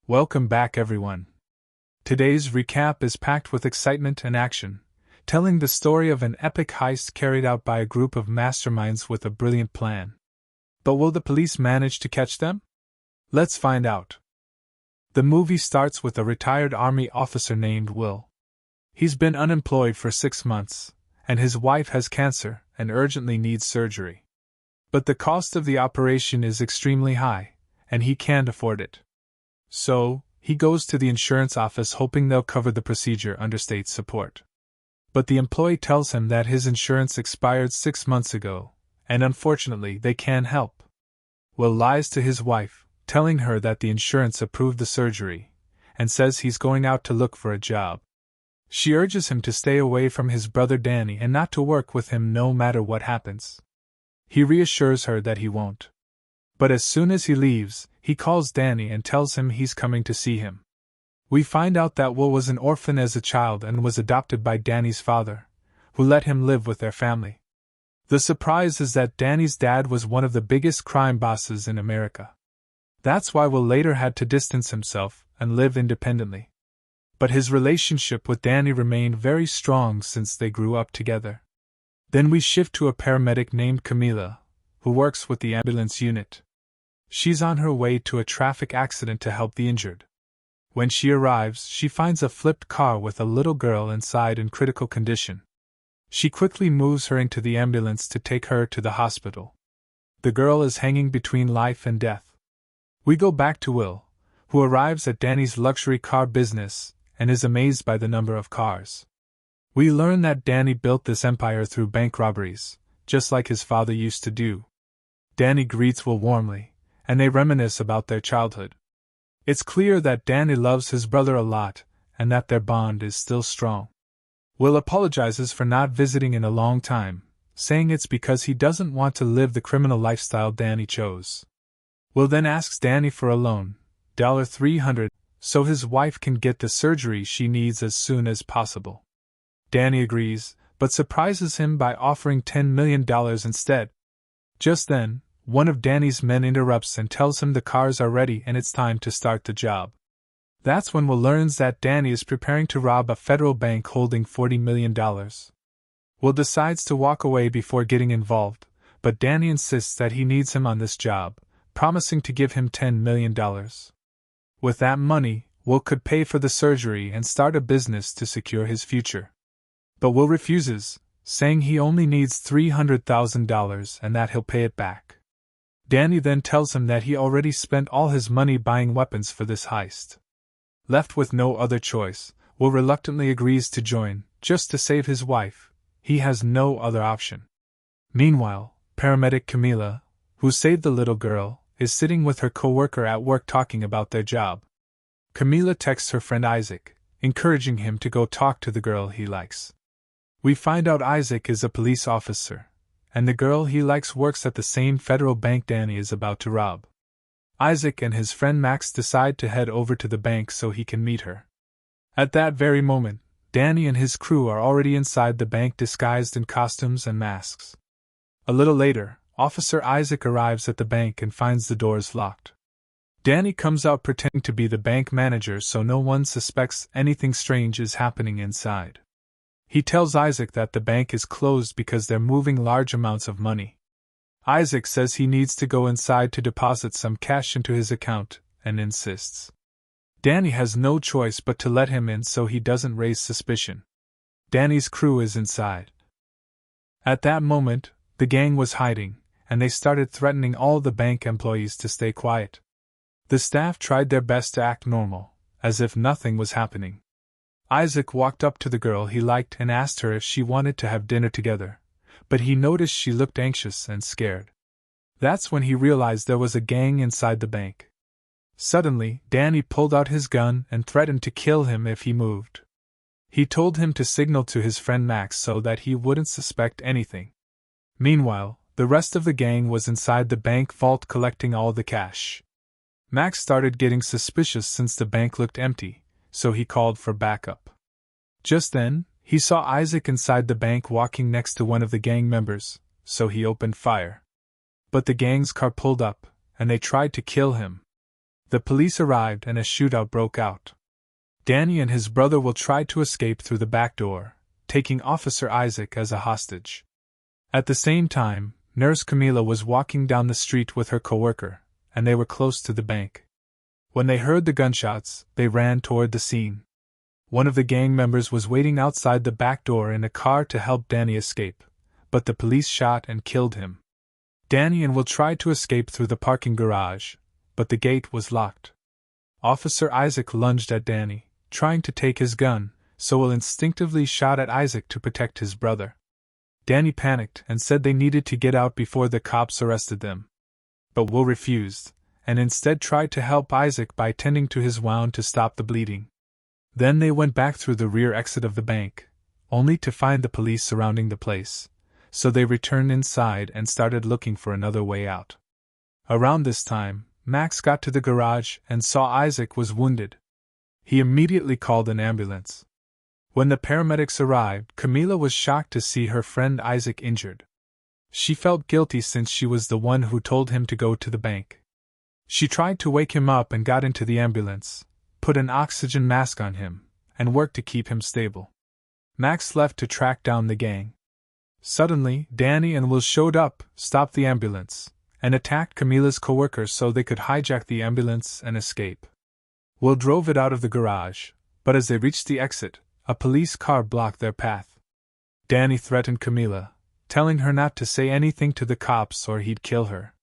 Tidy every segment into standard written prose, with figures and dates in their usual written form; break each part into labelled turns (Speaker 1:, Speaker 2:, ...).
Speaker 1: Welcome back, everyone. Today's recap is packed with excitement and action, telling the story of an epic heist carried out by a group of masterminds with a brilliant plan. But will the police manage to catch them? Let's find out. The movie starts with a retired Army officer named Will. He's been unemployed for 6 months, and his wife has cancer and urgently needs surgery. But the cost of the operation is extremely high, and he can't afford it. So, he goes to the insurance office hoping they'll cover the procedure under state support. But the employee tells him that his insurance expired 6 months ago, and unfortunately they can't help. Will lies to his wife, telling her that the insurance approved the surgery, and says he's going out to look for a job. She urges him to stay away from his brother Danny and not to work with him no matter what happens. He reassures her that he won't. But as soon as he leaves, he calls Danny and tells him he's coming to see him. We find out that Will was an orphan as a child and was adopted by Danny's father, who let him live with their family. The surprise is that Danny's dad was one of the biggest crime bosses in America. That's why Will later had to distance himself and live independently. But his relationship with Danny remained very strong since they grew up together. Then we shift to a paramedic named Camila, who works with the ambulance unit. She's on her way to a traffic accident to help the injured. When she arrives, she finds a flipped car with a little girl inside in critical condition. She quickly moves her into the ambulance to take her to the hospital. The girl is hanging between life and death. We go back to Will, who arrives at Danny's luxury car business and is amazed by the number of cars. We learn that Danny built this empire through bank robberies, just like his father used to do. Danny greets Will warmly, and they reminisce about their childhood. It's clear that Danny loves his brother a lot, and that their bond is still strong. Will apologizes for not visiting in a long time, saying it's because he doesn't want to live the criminal lifestyle Danny chose. Will then asks Danny for a loan, $300, so his wife can get the surgery she needs as soon as possible. Danny agrees, but surprises him by offering $10 million instead. Just then, one of Danny's men interrupts and tells him the cars are ready and it's time to start the job. That's when Will learns that Danny is preparing to rob a federal bank holding $40 million. Will decides to walk away before getting involved, but Danny insists that he needs him on this job, promising to give him $10 million. With that money, Will could pay for the surgery and start a business to secure his future. But Will refuses, saying he only needs $300,000 and that he'll pay it back. Danny then tells him that he already spent all his money buying weapons for this heist. Left with no other choice, Will reluctantly agrees to join, just to save his wife. He has no other option. Meanwhile, paramedic Camila, who saved the little girl, is sitting with her co-worker at work talking about their job. Camila texts her friend Isaac, encouraging him to go talk to the girl he likes. We find out Isaac is a police officer, and the girl he likes works at the same federal bank Danny is about to rob. Isaac and his friend Max decide to head over to the bank so he can meet her. At that very moment, Danny and his crew are already inside the bank disguised in costumes and masks. A little later, Officer Isaac arrives at the bank and finds the doors locked. Danny comes out pretending to be the bank manager so no one suspects anything strange is happening inside. He tells Isaac that the bank is closed because they're moving large amounts of money. Isaac says he needs to go inside to deposit some cash into his account, and insists. Danny has no choice but to let him in so he doesn't raise suspicion. Danny's crew is inside. At that moment, the gang was hiding, and they started threatening all the bank employees to stay quiet. The staff tried their best to act normal, as if nothing was happening. Isaac walked up to the girl he liked and asked her if she wanted to have dinner together, but he noticed she looked anxious and scared. That's when he realized there was a gang inside the bank. Suddenly, Danny pulled out his gun and threatened to kill him if he moved. He told him to signal to his friend Max so that he wouldn't suspect anything. Meanwhile, the rest of the gang was inside the bank vault collecting all the cash. Max started getting suspicious since the bank looked empty, so he called for backup. Just then, he saw Isaac inside the bank walking next to one of the gang members, so he opened fire. But the gang's car pulled up, and they tried to kill him. The police arrived and a shootout broke out. Danny and his brother Will tried to escape through the back door, taking Officer Isaac as a hostage. At the same time, Nurse Camila was walking down the street with her coworker, and they were close to the bank. When they heard the gunshots, they ran toward the scene. One of the gang members was waiting outside the back door in a car to help Danny escape, but the police shot and killed him. Danny and Will tried to escape through the parking garage, but the gate was locked. Officer Isaac lunged at Danny, trying to take his gun, so Will instinctively shot at Isaac to protect his brother. Danny panicked and said they needed to get out before the cops arrested them. But Will refused, and instead tried to help Isaac by tending to his wound to stop the bleeding. Then they went back through the rear exit of the bank, only to find the police surrounding the place, so they returned inside and started looking for another way out. Around this time, Max got to the garage and saw Isaac was wounded. He immediately called an ambulance. When the paramedics arrived, Camila was shocked to see her friend Isaac injured. She felt guilty since she was the one who told him to go to the bank. She tried to wake him up and got into the ambulance, put an oxygen mask on him, and worked to keep him stable. Max left to track down the gang. Suddenly, Danny and Will showed up, stopped the ambulance, and attacked Camila's coworker so they could hijack the ambulance and escape. Will drove it out of the garage, but as they reached the exit, a police car blocked their path. Danny threatened Camila, telling her not to say anything to the cops or he'd kill her.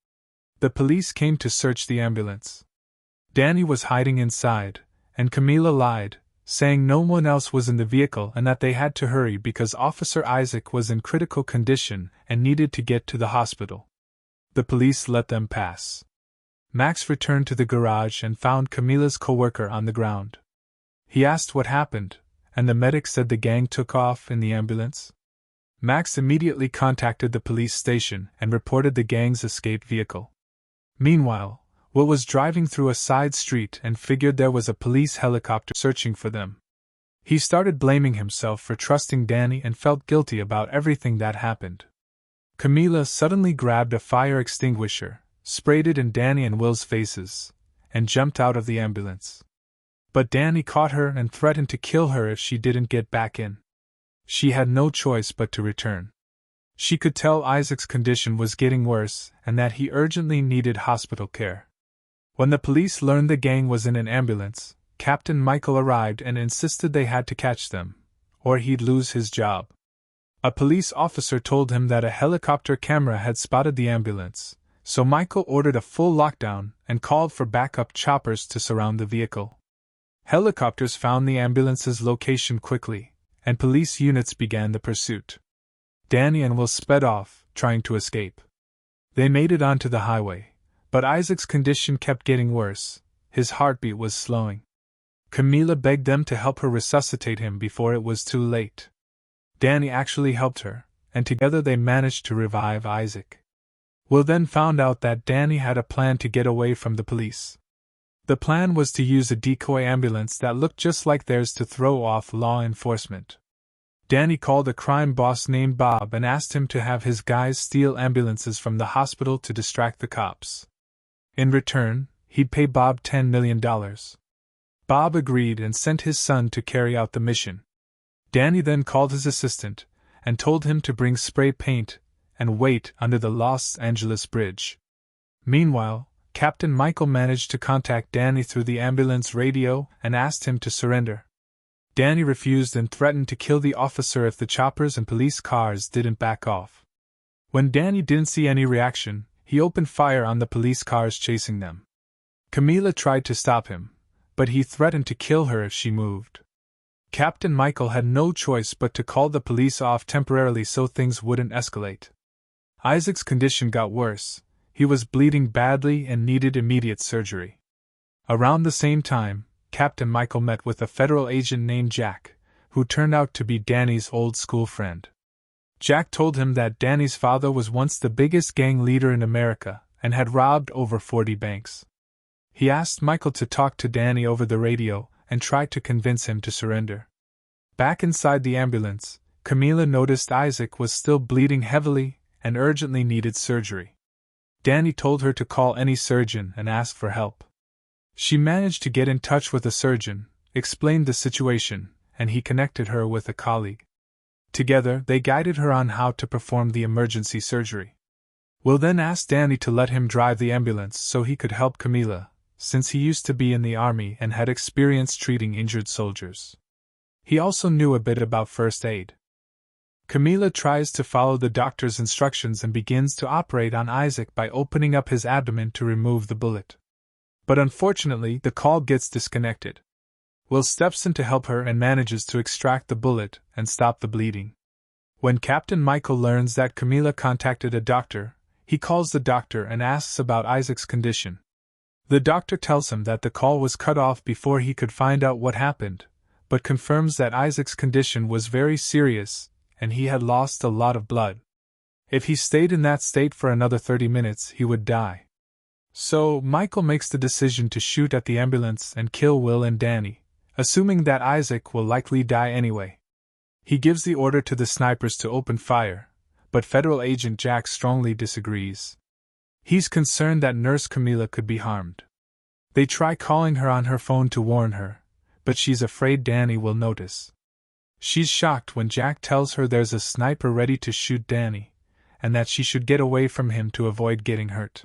Speaker 1: The police came to search the ambulance. Danny was hiding inside, and Camila lied, saying no one else was in the vehicle and that they had to hurry because Officer Isaac was in critical condition and needed to get to the hospital. The police let them pass. Max returned to the garage and found Camila's coworker on the ground. He asked what happened, and the medic said the gang took off in the ambulance. Max immediately contacted the police station and reported the gang's escaped vehicle. Meanwhile, Will was driving through a side street and figured there was a police helicopter searching for them. He started blaming himself for trusting Danny and felt guilty about everything that happened. Camila suddenly grabbed a fire extinguisher, sprayed it in Danny and Will's faces, and jumped out of the ambulance. But Danny caught her and threatened to kill her if she didn't get back in. She had no choice but to return. She could tell Isaac's condition was getting worse and that he urgently needed hospital care. When the police learned the gang was in an ambulance, Captain Michael arrived and insisted they had to catch them, or he'd lose his job. A police officer told him that a helicopter camera had spotted the ambulance, so Michael ordered a full lockdown and called for backup choppers to surround the vehicle. Helicopters found the ambulance's location quickly, and police units began the pursuit. Danny and Will sped off, trying to escape. They made it onto the highway, but Isaac's condition kept getting worse. His heartbeat was slowing. Camila begged them to help her resuscitate him before it was too late. Danny actually helped her, and together they managed to revive Isaac. Will then found out that Danny had a plan to get away from the police. The plan was to use a decoy ambulance that looked just like theirs to throw off law enforcement. Danny called a crime boss named Bob and asked him to have his guys steal ambulances from the hospital to distract the cops. In return, he'd pay Bob $10 million. Bob agreed and sent his son to carry out the mission. Danny then called his assistant and told him to bring spray paint and wait under the Los Angeles Bridge. Meanwhile, Captain Michael managed to contact Danny through the ambulance radio and asked him to surrender. Danny refused and threatened to kill the officer if the choppers and police cars didn't back off. When Danny didn't see any reaction, he opened fire on the police cars chasing them. Camila tried to stop him, but he threatened to kill her if she moved. Captain Michael had no choice but to call the police off temporarily so things wouldn't escalate. Isaac's condition got worse. He was bleeding badly and needed immediate surgery. Around the same time, Captain Michael met with a federal agent named Jack, who turned out to be Danny's old school friend. Jack told him that Danny's father was once the biggest gang leader in America and had robbed over 40 banks. He asked Michael to talk to Danny over the radio and tried to convince him to surrender. Back inside the ambulance, Camila noticed Isaac was still bleeding heavily and urgently needed surgery. Danny told her to call any surgeon and ask for help. She managed to get in touch with a surgeon, explained the situation, and he connected her with a colleague. Together, they guided her on how to perform the emergency surgery. Will then asked Danny to let him drive the ambulance so he could help Camila, since he used to be in the army and had experience treating injured soldiers. He also knew a bit about first aid. Camila tries to follow the doctor's instructions and begins to operate on Isaac by opening up his abdomen to remove the bullet. But unfortunately, the call gets disconnected. Will steps in to help her and manages to extract the bullet and stop the bleeding. When Captain Michael learns that Camila contacted a doctor, he calls the doctor and asks about Isaac's condition. The doctor tells him that the call was cut off before he could find out what happened, but confirms that Isaac's condition was very serious and he had lost a lot of blood. If he stayed in that state for another 30 minutes, he would die. So, Michael makes the decision to shoot at the ambulance and kill Will and Danny, assuming that Isaac will likely die anyway. He gives the order to the snipers to open fire, but Federal Agent Jack strongly disagrees. He's concerned that Nurse Camila could be harmed. They try calling her on her phone to warn her, but she's afraid Danny will notice. She's shocked when Jack tells her there's a sniper ready to shoot Danny, and that she should get away from him to avoid getting hurt.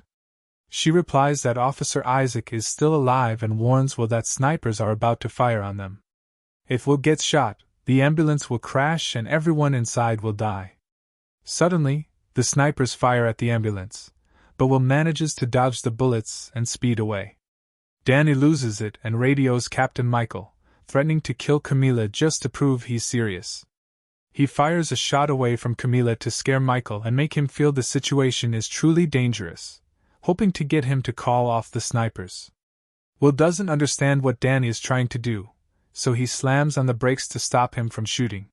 Speaker 1: She replies that Officer Isaac is still alive and warns Will that snipers are about to fire on them. If Will gets shot, the ambulance will crash and everyone inside will die. Suddenly, the snipers fire at the ambulance, but Will manages to dodge the bullets and speed away. Danny loses it and radios Captain Michael, threatening to kill Camila just to prove he's serious. He fires a shot away from Camila to scare Michael and make him feel the situation is truly dangerous, hoping to get him to call off the snipers. Will doesn't understand what Danny is trying to do, so he slams on the brakes to stop him from shooting.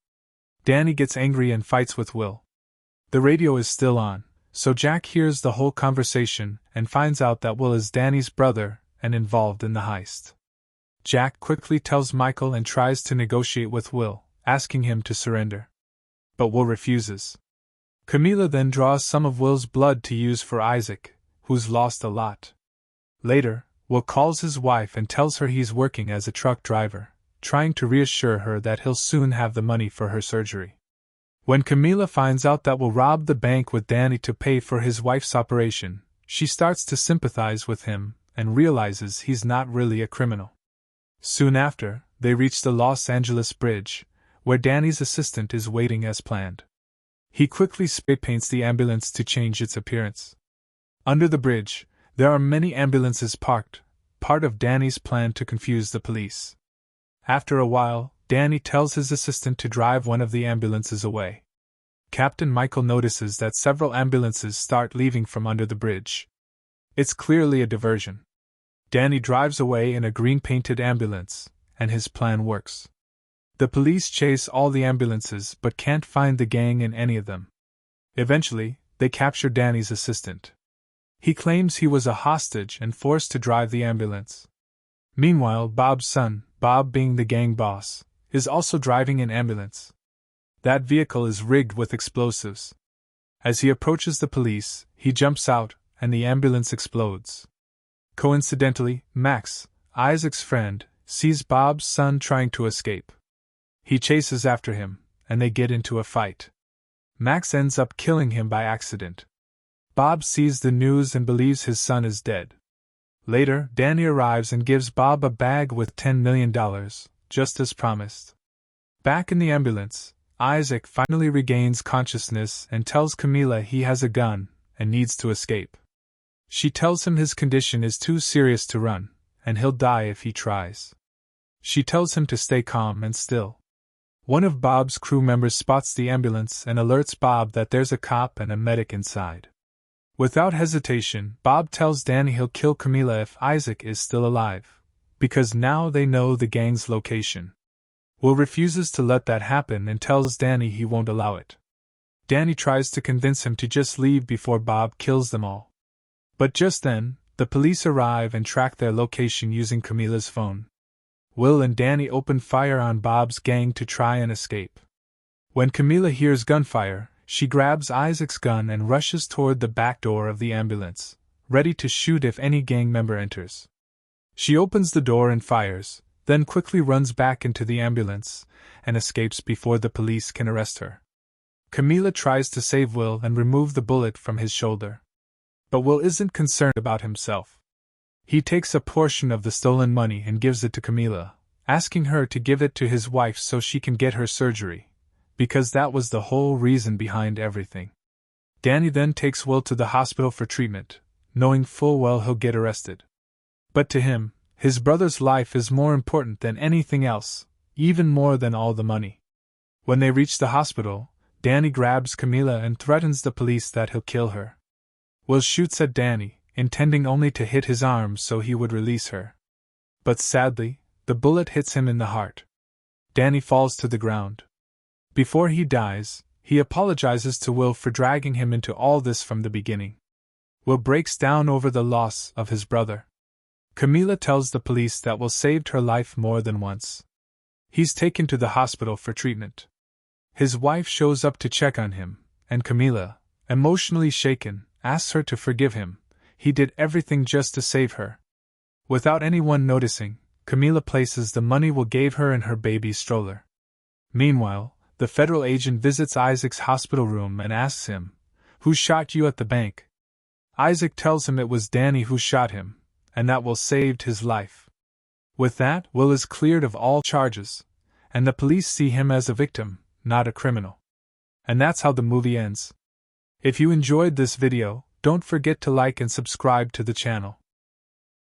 Speaker 1: Danny gets angry and fights with Will. The radio is still on, so Jack hears the whole conversation and finds out that Will is Danny's brother and involved in the heist. Jack quickly tells Michael and tries to negotiate with Will, asking him to surrender. But Will refuses. Camila then draws some of Will's blood to use for Isaac, who's lost a lot. Later, Will calls his wife and tells her he's working as a truck driver, trying to reassure her that he'll soon have the money for her surgery. When Camila finds out that Will robbed the bank with Danny to pay for his wife's operation, she starts to sympathize with him and realizes he's not really a criminal. Soon after, they reach the Los Angeles Bridge, where Danny's assistant is waiting as planned. He quickly spray paints the ambulance to change its appearance. Under the bridge, there are many ambulances parked, part of Danny's plan to confuse the police. After a while, Danny tells his assistant to drive one of the ambulances away. Captain Michael notices that several ambulances start leaving from under the bridge. It's clearly a diversion. Danny drives away in a green-painted ambulance, and his plan works. The police chase all the ambulances but can't find the gang in any of them. Eventually, they capture Danny's assistant. He claims he was a hostage and forced to drive the ambulance. Meanwhile, Bob's son, Bob being the gang boss, is also driving an ambulance. That vehicle is rigged with explosives. As he approaches the police, he jumps out, and the ambulance explodes. Coincidentally, Max, Isaac's friend, sees Bob's son trying to escape. He chases after him, and they get into a fight. Max ends up killing him by accident. Bob sees the news and believes his son is dead. Later, Danny arrives and gives Bob a bag with $10 million, just as promised. Back in the ambulance, Isaac finally regains consciousness and tells Camila he has a gun and needs to escape. She tells him his condition is too serious to run, and he'll die if he tries. She tells him to stay calm and still. One of Bob's crew members spots the ambulance and alerts Bob that there's a cop and a medic inside. Without hesitation, Bob tells Danny he'll kill Camila if Isaac is still alive, because now they know the gang's location. Will refuses to let that happen and tells Danny he won't allow it. Danny tries to convince him to just leave before Bob kills them all. But just then, the police arrive and track their location using Camila's phone. Will and Danny open fire on Bob's gang to try and escape. When Camila hears gunfire, she grabs Isaac's gun and rushes toward the back door of the ambulance, ready to shoot if any gang member enters. She opens the door and fires, then quickly runs back into the ambulance and escapes before the police can arrest her. Camila tries to save Will and remove the bullet from his shoulder. But Will isn't concerned about himself. He takes a portion of the stolen money and gives it to Camila, asking her to give it to his wife so she can get her surgery, because that was the whole reason behind everything. Danny then takes Will to the hospital for treatment, knowing full well he'll get arrested. But to him, his brother's life is more important than anything else, even more than all the money. When they reach the hospital, Danny grabs Camila and threatens the police that he'll kill her. Will shoots at Danny, intending only to hit his arm so he would release her. But sadly, the bullet hits him in the heart. Danny falls to the ground. Before he dies, he apologizes to Will for dragging him into all this from the beginning. Will breaks down over the loss of his brother. Camila tells the police that Will saved her life more than once. He's taken to the hospital for treatment. His wife shows up to check on him, and Camila, emotionally shaken, asks her to forgive him. He did everything just to save her. Without anyone noticing, Camila places the money Will gave her in her baby's stroller. Meanwhile, the federal agent visits Isaac's hospital room and asks him, "Who shot you at the bank?" Isaac tells him it was Danny who shot him, and that Will saved his life. With that, Will is cleared of all charges, and the police see him as a victim, not a criminal. And that's how the movie ends. If you enjoyed this video, don't forget to like and subscribe to the channel.